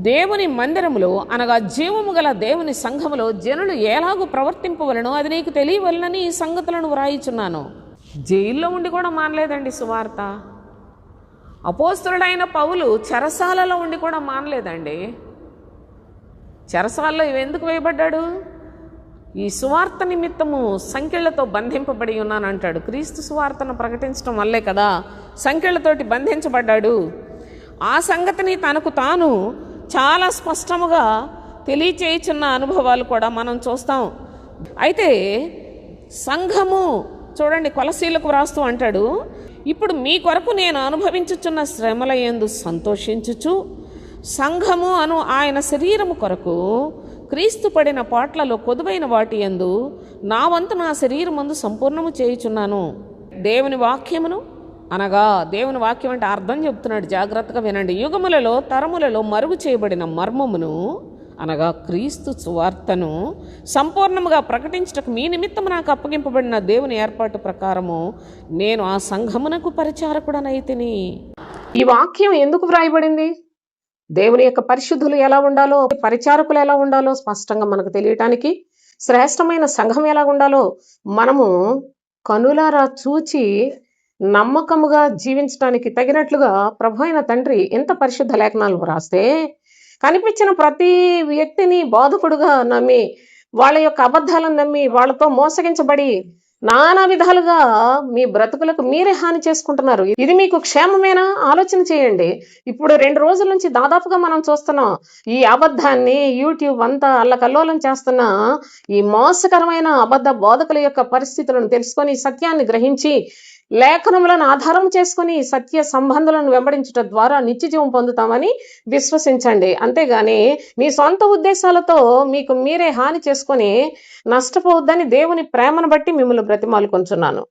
దేవుని మందిరములో అనగా జీవము గల దేవుని సంఘములో జనులు ఎలాగూ ప్రవర్తింపవలనో అది నీకు తెలియవలనని ఈ సంగతులను వ్రాయిచున్నాను. జైల్లో ఉండి కూడా మానలేదండి సువార్త. అపోస్తలుడైన పౌలు చెరసాలలో ఉండి కూడా మానలేదండి. చెరసాలలో ఎందుకు వేయబడ్డాడు? ఈ సువార్త నిమిత్తము సంకెళ్లతో బంధింపబడి ఉన్నానంటాడు. క్రీస్తు సువార్తను ప్రకటించడం వల్లే కదా సంకెళ్లతోటి బంధించబడ్డాడు. ఆ సంగతిని తనకు తాను చాలా స్పష్టముగా తెలియచేయుచున్న అనుభవాలు కూడా మనం చూస్తాం. అయితే సంఘము చూడండి, కొలసీలకు వ్రాస్తూ అంటాడు, ఇప్పుడు మీ కొరకు నేను అనుభవించుచున్న శ్రమల యందు సంతోషించుచు సంఘము అను ఆయన శరీరము కొరకు క్రీస్తు పడిన పాట్లలో కొదువైన వాటి యందు నా వంతు నా శరీరమందు సంపూర్ణము చేయుచున్నాను. దేవుని వాక్యమును అనగా దేవుని వాక్యం అంటే అర్థం చెప్తున్నాడు, జాగ్రత్తగా వినండి. యుగములలో తరములలో మరుగు చేయబడిన మర్మమును అనగా క్రీస్తు సువార్తను సంపూర్ణముగా ప్రకటించటకు మీ నిమిత్తము నాకు అప్పగింపబడిన దేవుని ఏర్పాటు ప్రకారము నేను ఆ సంఘమునకు పరిచారకుడనైతిని. ఈ వాక్యం ఎందుకు వ్రాయబడింది? దేవుని యొక్క పరిశుద్ధులు ఎలా ఉండాలో, పరిచారకులు ఎలా ఉండాలో స్పష్టంగా మనకు తెలియటానికి, శ్రేష్టమైన సంఘం ఎలా ఉండాలో మనము కనులారా చూచి నమ్మకముగా జీవించడానికి తగినట్లుగా ప్రభు అయిన తండ్రి ఎంత పరిశుద్ధ లేఖనాలు వ్రాస్తే కనిపించిన ప్రతి వ్యక్తిని బోధకుడుగా నమ్మి వాళ్ళ యొక్క అబద్ధాలను నమ్మి వాళ్ళతో మోసగించబడి నానా విధాలుగా మీ బ్రతుకులకు మీరే హాని చేసుకుంటున్నారు. ఇది మీకు క్షేమమేనా? ఆలోచన చేయండి. ఇప్పుడు 2 రోజుల నుంచి దాదాపుగా మనం చూస్తున్నాం ఈ అబద్ధాన్ని యూట్యూబ్ అంతా అల్లకల్లోలం చేస్తున్న ఈ మోసకరమైన అబద్ధ బోధకుల యొక్క పరిస్థితులను తెలుసుకొని సత్యాన్ని గ్రహించి లేఖనములను ఆధారం చేసుకుని సత్య సంబంధాలను వెంబడించడం ద్వారా నిత్యజీవం పొందుతామని విశ్వసించండి. అంతేగాని మీ సొంత ఉద్దేశాలతో మీకు మీరే హాని చేసుకొని నష్టపోవద్దని దేవుని ప్రేమను బట్టి మిమ్మల్ని బ్రతిమాలుకొంచున్నాను.